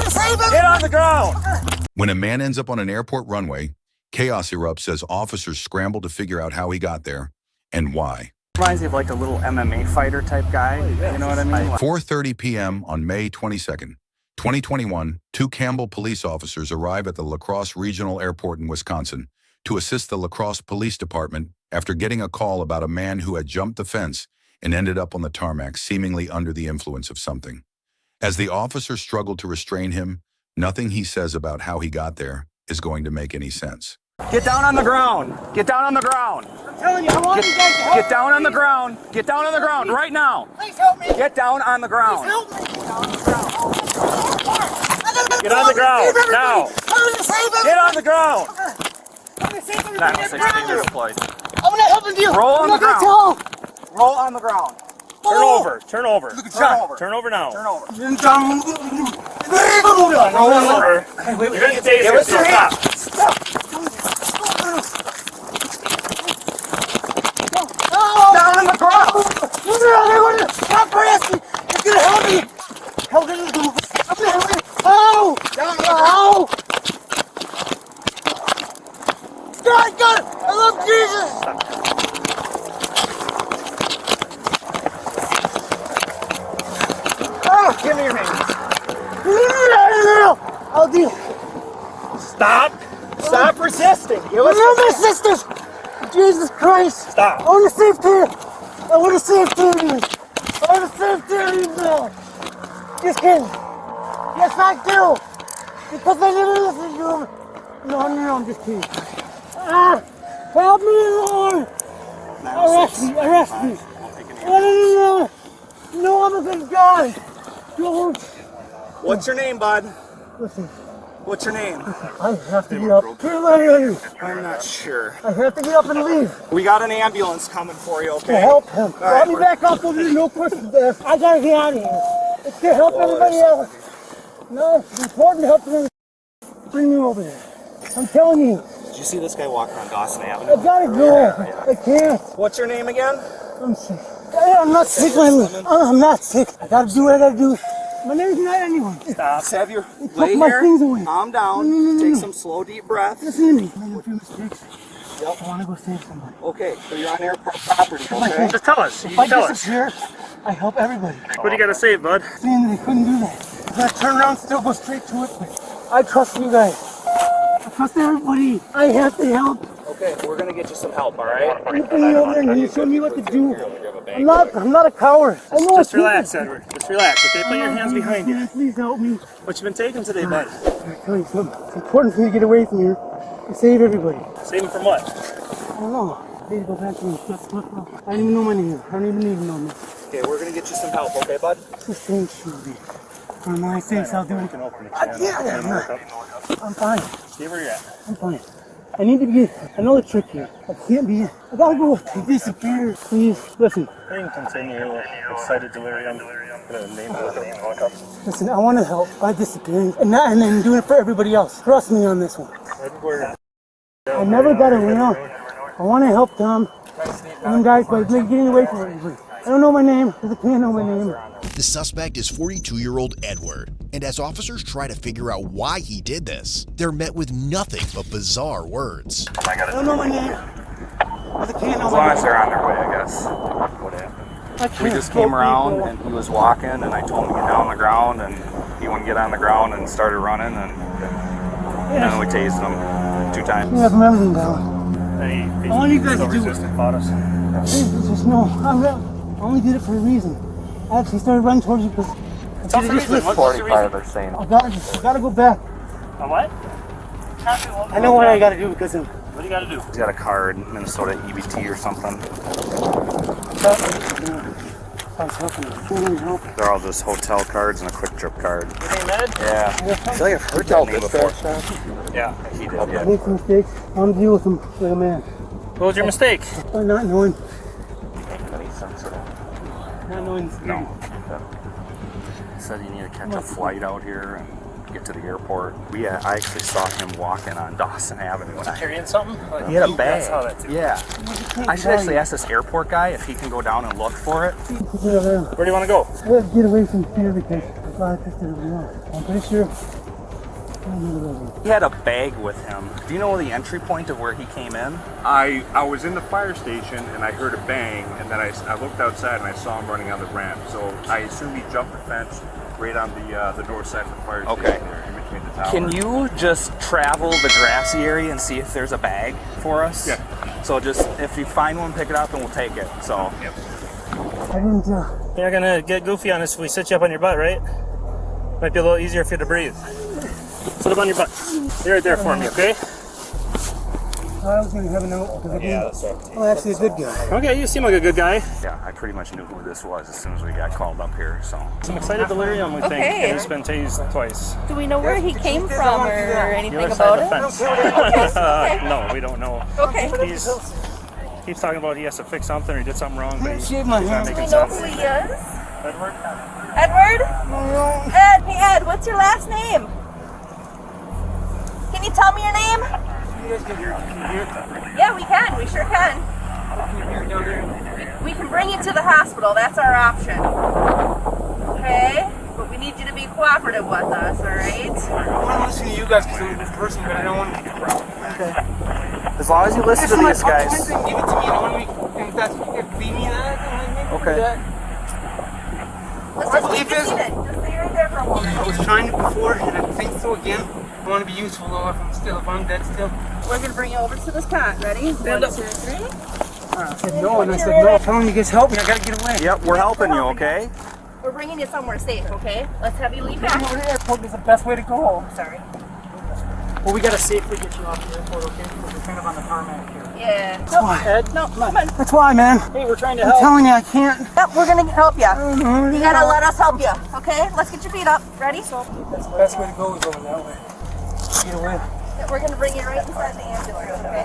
Get on the ground! When a man ends up on an airport runway, chaos erupts as officers scramble to figure out how he got there and why. Reminds me of like a little MMA fighter type guy, you know what I mean? 4:30 p.m. on May 22nd, 2021, two Campbell police officers arrive at the La Crosse Regional Airport in Wisconsin to assist the La Crosse Police Department after getting a call about a man who had jumped the fence and ended up on the tarmac, seemingly under the influence of something. As the officers struggle to restrain him, nothing he says about how he got there is going to make any sense. Get down on the ground! Get down on the ground! I'm telling you, I want you guys to help Get down on the ground! Get down on the ground right now! Please help me! Get down on the ground! Please help me! Get on the ground now! Get on the ground! I'm gonna save everybody! 916 deployed. I'm gonna help him, deal! Roll on the ground! Roll on the ground! Turn over. Turn over. Turn over. Turn over now. Turn over. Roll over. You're gonna get tasered. Stop. Down on the ground! Stop harassing me! You're gonna help me! Help me! I'm gonna help you! Oh! Oh! God! I love Jesus! Oh, give me your hands. I'll deal. Stop. Stop resisting. Give us Remember, sisters! Jesus Christ! Stop. I want to save Tater! I want to save Tater! I want to save Tater now! Just kidding! Yes, I do! Because I never listen to him! No, I'm just kidding. Help me, Lord! Arrest me! No, I'm a good guy! Don't! What's your name, bud? Listen, What's your name? I have to get up. Where are you? I'm not sure. I have to get up and leave. We got an ambulance coming for you, To okay? help him. right, Let me back up, there'll be no questions asked. I gotta get out of here. It's to help everybody else. No, it's important to help them. Bring me over there. I'm telling you, Did you see this guy walking on Dawson I Avenue? gotta go. I can't. What's your name again? I'm sick. I'm not sick, I'm not sick. I gotta do what I gotta do. My name's not anyone. Stop. Have your Took lay my here. things away. Calm down. Take some slow, deep breaths. Listen to me. I made a few mistakes. Yep. I wanna go save somebody. Okay, so you're on airport property, okay? Just tell us. You If I tell us. disappear, I help everybody. What do you got to say, bud? Saying that they couldn't do that. If I turn around, still go straight to it. But I trust you guys. I trust everybody. I have to help. Okay, we're gonna get you some help, all right? You bring me over there and you show me what to do. I'm not a coward. I know Just what relax, Edward. Just relax, okay? Put your hands behind you. Please help me. What you been taking today, bud? I'll tell you something. It's important for me to get away from here and save everybody. Save him from what? I don't know. I need to go back to me. I don't even know my name. I don't even need to know me. Okay, we're gonna get you some help, okay, bud? Just saying shoot me. For my sakes, I'll do it. can open the I channel. can't. I'm fine. See where you're at. I'm fine. I need to get another trick here. I can't be. I gotta go disappear. Please, listen. You can continue excited delirium. The name of the Listen, I want to help by disappearing and then doing it for everybody else. Trust me on this one. Everywhere. I never got around. I want to help Tom and them guys by getting away from everybody. I don't know my name because I can't know my name. The suspect is 42-year-old Edward, and as officers try to figure out why he did this, they're met with nothing but bizarre words. I don't know my name because I can't know As my long name. as they're on their way, I guess. What happened? We just came around and he was walking and I told him to get down on the ground and he wouldn't get on the ground and started running and then we tased him 2 times. You have everything down. Hey, All you guys do resistant fought us. Please, just know. I only did it for a reason. I actually started running towards you because Tell us the reason. What's the reason? they're saying. I gotta go back. A what? I know what I gotta do because of. What do you got to do? He's got a card, Minnesota EBT or something. I was helping you. Help. They're all just hotel cards and a quick trip card. Your name, Ed? Yeah. I feel like I've heard that name before. Yeah, he did. I Yeah. made some mistakes. I'm dealing with them like a man. What was your mistake? By not knowing. Any sense of that? Not knowing. No. He said you need to catch a flight out here and get to the airport. I actually saw him walking on Dawson Avenue. Carrying something? He had a bag. That's how that's Yeah. I should actually ask this airport guy if he can go down and look for it. Where Where do you want to go? I have to get away from here because I picked it up. I'm pretty sure. He had a bag with him. Do you know the entry point of where he came in? I was in the fire station and I heard a bang, and then I looked outside and I saw him running on the ramp. So I assume he jumped the fence right on the north side of the fire station there, in between the towers. Can you just travel the grassy area and see if there's a bag for us? Yeah. So just, if you find one, pick it up and we'll take it. So. Yep. I didn't. You're not gonna get goofy on us if we sit you up on your butt, right? Might be a little easier for you to breathe. Sit up on your butt. You're right there for me, okay? I was gonna have a note. I'm actually a good guy. Okay, you seem like a good guy. Yeah, I pretty much knew who this was as soon as we got called up here, so. Some excited delirium, we think, and he's been tased twice. Do we know where he came from or The anything other side about of the it? fence. Okay. No, we don't know. Okay. He's keeps talking about he has to fix something or he did something wrong, but he's Shave my not hand. Do making we know sense. who he is? Edward? Edward? Ed, hey Ed, what's your last name? Can you tell me your name? Yeah, we can. We sure can. We can bring you to the hospital. That's our option. Okay? But we need you to be cooperative with us, alright? I want to listen to you guys because I'm a good person, but I don't want to be a problem. Okay. As long as you listen to these guys. Give it to me. I don't want to be. If that's be me that. Okay. Let's My just belief keep is- it seated. Just stay right there for a moment. I was trying it before, and I think so again. I want to be useful though. If I'm dead still. We're going to bring you over to this cot. Ready? 1, 2, 3. I said no, and I said no. Tell him you guys help me. I gotta get away. Yep, we're helping you, okay? We're bringing you somewhere safe, okay? Let's have you leave Go to back. the airport is the best way to go. Sorry. Well, we gotta safely get you off the airport, okay? Because we're kind of on the tarmac here. Yeah. That's why. Ed, no, come on. That's why, man. Hey, we're trying to I'm help. telling you, I can't. Yep, we're gonna help you. You You gotta let us help you, okay? Let's get your feet up. Ready? That's the best way to go is over that way. Get away. Yeah, we're gonna bring you right inside the ambulance, okay?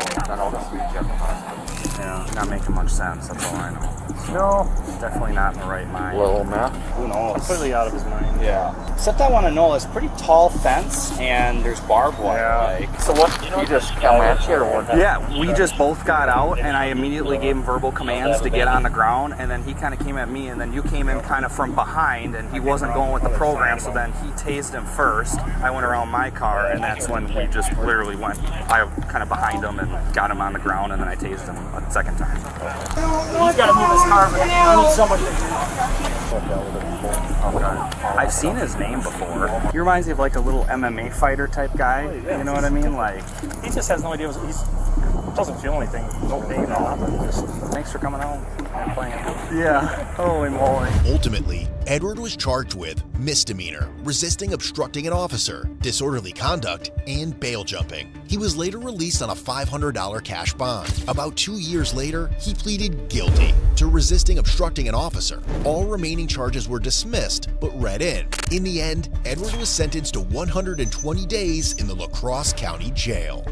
Yeah, not making much sense, that's all I know. No. Definitely not in the right mind. Who knows? Completely out of his mind. Yeah. Except I want to know, it's a pretty tall fence and there's barbed wire. Like. So what? You just come at you or what? Yeah, we just both got out and I immediately gave him verbal commands to get on the ground, and then he kind of came at me, and then you came in kind of from behind and he wasn't going with the program, so then he tased him first. I went around my car and that's when we just literally went, I kind of behind him and got him on the ground, and then I tased him a second time. He's gotta move his car, but I need somebody I've seen his name before. He reminds me of like a little MMA fighter type guy. You know what I mean? Like, He just has no idea. He doesn't feel anything. No pain or nothing. Just thanks for coming home and playing. Yeah. Holy moly. Ultimately, Edward was charged with misdemeanor, resisting obstructing an officer, disorderly conduct, and bail jumping. He was later released on a $500 cash bond. About 2 years later, he pleaded guilty to resisting obstructing an officer. All remaining charges were dismissed, but read in. In the end, Edward was sentenced to 120 days in the La Crosse County Jail.